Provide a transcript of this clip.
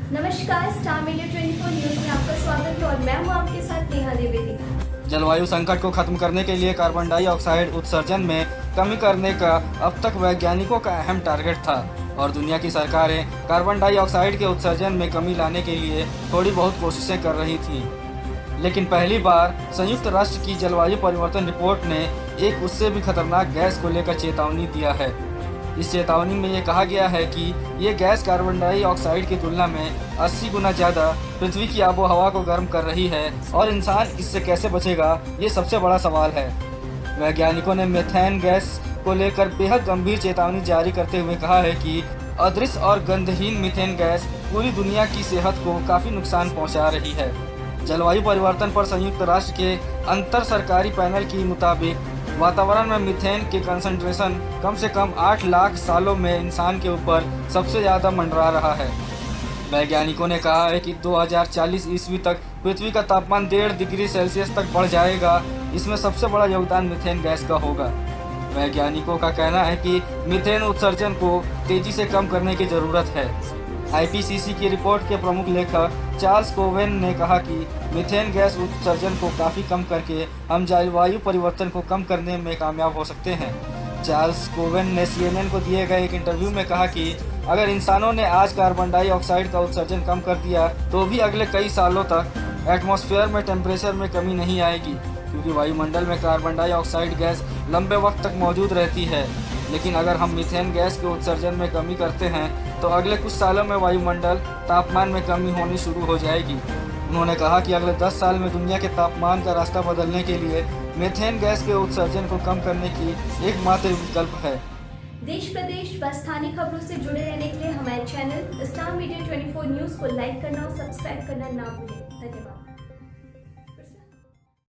नमस्कार, star media 24 news में आपका स्वागत है और मैं हूं आपके साथ नेहा द्विवेदी। जलवायु संकट को खत्म करने के लिए कार्बन डाइऑक्साइड उत्सर्जन में कमी करने का अब तक वैज्ञानिकों का अहम टारगेट था और दुनिया की सरकारें कार्बन डाइऑक्साइड के उत्सर्जन में कमी लाने के लिए थोड़ी बहुत कोशिशें कर रही थीं। लेकिन पहली बार संयुक्त राष्ट्र की जलवायु परिवर्तन रिपोर्ट ने एक उससे भी खतरनाक गैस को लेकर चेतावनी दिया है। इस चेतावनी में ये कहा गया है कि ये गैस कार्बन डाइऑक्साइड की तुलना में 80 गुना ज़्यादा पृथ्वी की आबो हवा को गर्म कर रही है और इंसान इससे कैसे बचेगा, ये सबसे बड़ा सवाल है। वैज्ञानिकों ने मीथेन गैस को लेकर बेहद गंभीर चेतावनी जारी करते हुए कहा है कि अदृश्य और गंधहीन मीथेन गैस पूरी दुनिया की सेहत को काफ़ी नुकसान पहुंचा रही है। जलवायु परिवर्तन पर संयुक्त राष्ट्र के अंतर सरकारी पैनल के मुताबिक वातावरण में मीथेन के कंसंट्रेशन कम से कम 8 लाख सालों में इंसान के ऊपर सबसे ज़्यादा मंडरा रहा है। वैज्ञानिकों ने कहा है कि 2040 ईस्वी तक पृथ्वी का तापमान 1.5 डिग्री सेल्सियस तक बढ़ जाएगा। इसमें सबसे बड़ा योगदान मीथेन गैस का होगा। वैज्ञानिकों का कहना है कि मीथेन उत्सर्जन को तेजी से कम करने की ज़रूरत है। आईपीसीसी की रिपोर्ट के प्रमुख लेखक चार्ल्स कोवेन ने कहा कि मीथेन गैस उत्सर्जन को काफ़ी कम करके हम जलवायु परिवर्तन को कम करने में कामयाब हो सकते हैं। चार्ल्स कोवेन ने CNN को दिए गए एक इंटरव्यू में कहा कि अगर इंसानों ने आज कार्बन डाइऑक्साइड का उत्सर्जन कम कर दिया तो भी अगले कई सालों तक एटमॉस्फेयर में टेम्परेचर में कमी नहीं आएगी, क्योंकि वायुमंडल में कार्बन डाइऑक्साइड गैस लंबे वक्त तक मौजूद रहती है। लेकिन अगर हम मीथेन गैस के उत्सर्जन में कमी करते हैं तो अगले कुछ सालों में वायुमंडल तापमान में कमी होनी शुरू हो जाएगी। उन्होंने कहा कि अगले 10 साल में दुनिया के तापमान का रास्ता बदलने के लिए मीथेन गैस के उत्सर्जन को कम करने की एकमात्र विकल्प है। देश प्रदेश व स्थानीय खबरों से जुड़े रहने के लिए हमारे चैनल स्टार मीडिया 24 न्यूज को लाइक करना और सब्सक्राइब करना ना भूलें। धन्यवाद।